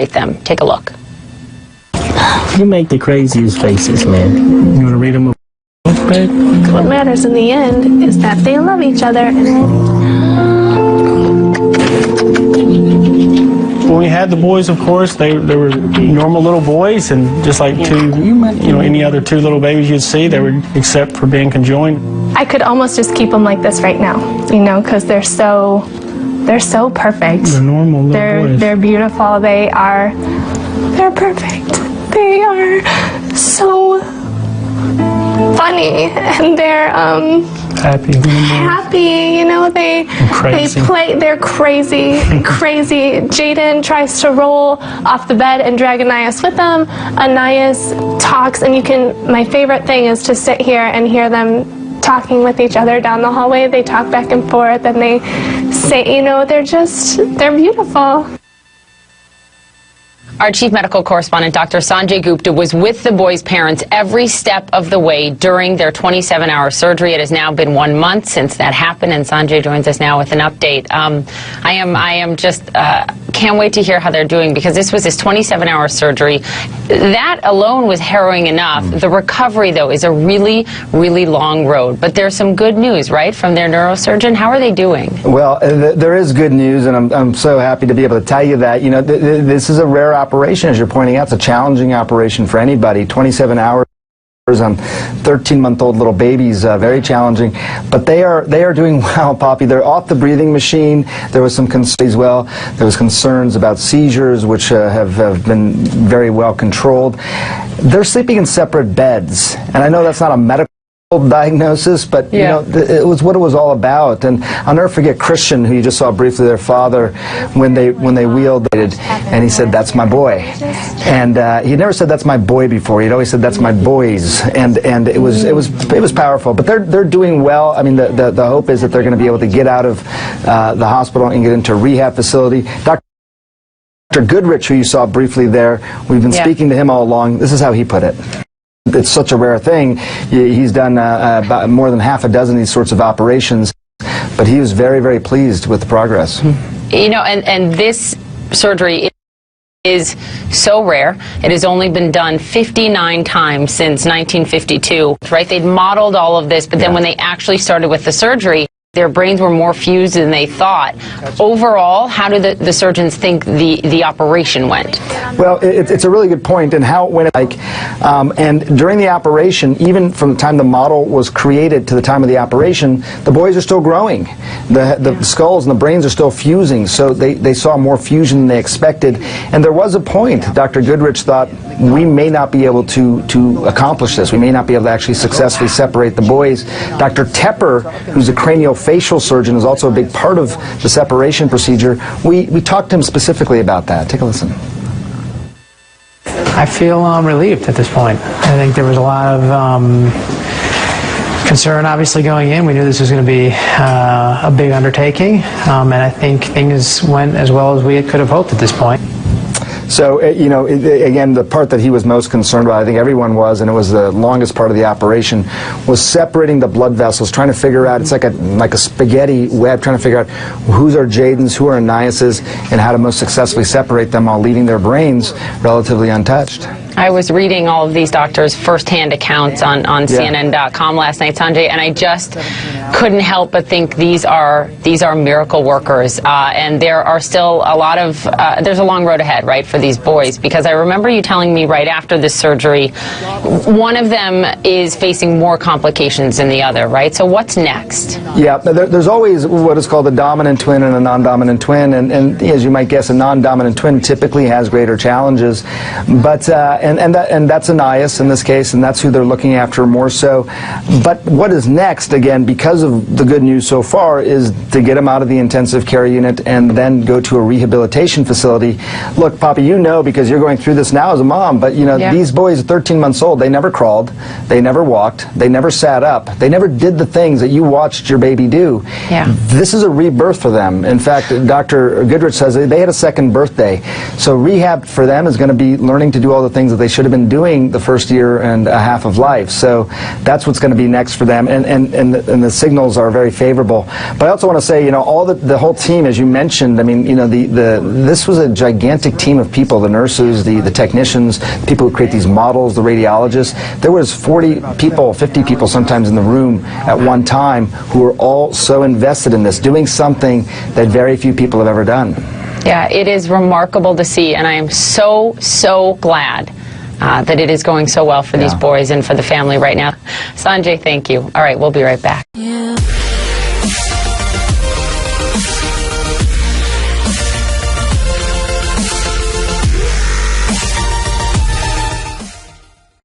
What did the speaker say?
separate them. Take a look. You make the craziest faces, man. You want to read them a bit? What matters in the end is that they love each other. When we had the boys, of course, they were normal little boys, and just like any other two little babies you'd see, they were, except for being conjoined. I could almost just keep them like this right now, because they're so perfect. They're normal little boys. They're beautiful. They're perfect. They are so funny, and they're happy. They're crazy. Jaden tries to roll off the bed and drag Anais with them. Anais talks, and my favorite thing is to sit here and hear them talking with each other down the hallway. They talk back and forth, and they say, they're beautiful. Our chief medical correspondent, Dr. Sanjay Gupta, was with the boys' parents every step of the way during their 27-hour surgery. It has now been 1 month since that happened, and Sanjay joins us now with an update. I am just can't wait to hear how they're doing, because this was his 27-hour surgery. That alone was harrowing enough. The recovery, though, is a really, really long road. But there's some good news, right, from their neurosurgeon? How are they doing? Well, there is good news, and I'm so happy to be able to tell you that. This is a rare operation, as you're pointing out. It's a challenging operation for anybody. 27 hours on 13-month-old little babies, very challenging. But they are doing well, Poppy. They're off the breathing machine. There was some concerns as well. There was concerns about seizures, which have been very well controlled. They're sleeping in separate beds, and I know that's not a medical diagnosis, but it was what it was all about. And I'll never forget Christian, who you just saw briefly, their father, when they wheeled, and he said, "That's my boy." And he never said "that's my boy" before. He'd always said "that's my boys," and it was powerful. But they're doing well. I mean, the hope is that they're going to be able to get out of the hospital and get into a rehab facility. Dr. Goodrich, who you saw briefly there, we've been speaking to him all along. This is how he put it. It's such a rare thing. He's done about more than half a dozen of these sorts of operations, but he was very, very pleased with the progress. And this surgery is so rare. It has only been done 59 times since 1952, right? They'd modeled all of this, but then when they actually started with the surgery, their brains were more fused than they thought. Overall, how do the surgeons think the operation went? Well, it's a really good point, and how it went. And during the operation, even from the time the model was created to the time of the operation, the boys are still growing. The skulls and the brains are still fusing, so they saw more fusion than they expected. And there was a point, Dr. Goodrich thought, we may not be able to accomplish this. We may not be able to actually successfully separate the boys. Dr. Tepper, who's a craniofacial surgeon, is also a big part of the separation procedure. We talked to him specifically about that. Take a listen. I feel relieved at this point. I think there was a lot of concern, obviously, going in. We knew this was going to be a big undertaking, and I think things went as well as we could have hoped at this point. So, again, the part that he was most concerned about, I think everyone was, and it was the longest part of the operation, was separating the blood vessels, trying to figure out, it's like a spaghetti web, trying to figure out who's our Jadens, who are Anaises, and how to most successfully separate them while leaving their brains relatively untouched. I was reading all of these doctors' first-hand accounts on CNN.com last night, Sanjay, and I just couldn't help but think these are miracle workers, and there are still a lot of there's a long road ahead, right, for these boys, because I remember you telling me right after this surgery, one of them is facing more complications than the other, right? So what's next? Yeah, there's always what is called a dominant twin and a non-dominant twin, and as you might guess, a non-dominant twin typically has greater challenges, but and that's Anais in this case, and that's who they're looking after more so. But what is next, again, because of the good news so far, is to get them out of the intensive care unit and then go to a rehabilitation facility. Look, Poppy, you know, because you're going through this now as a mom, but these boys are 13 months old. They never crawled, they never walked, they never sat up, they never did the things that you watched your baby do. This is a rebirth for them. In fact, Dr. Goodrich says they had a second birthday. So rehab for them is going to be learning to do all the things that that they should have been doing the first year and a half of life. So that's what's going to be next for them, and the signals are very favorable. But I also want to say, you know, all the whole team, as you mentioned, I mean, you know, this was a gigantic team of people, the nurses, the technicians, people who create these models, the radiologists. There was 40 people, 50 people sometimes in the room at one time who were all so invested in this, doing something that very few people have ever done. Yeah, it is remarkable to see, and I am so, so glad that it is going so well for these boys and for the family right now. Sanjay, thank you. All right, we'll be right back.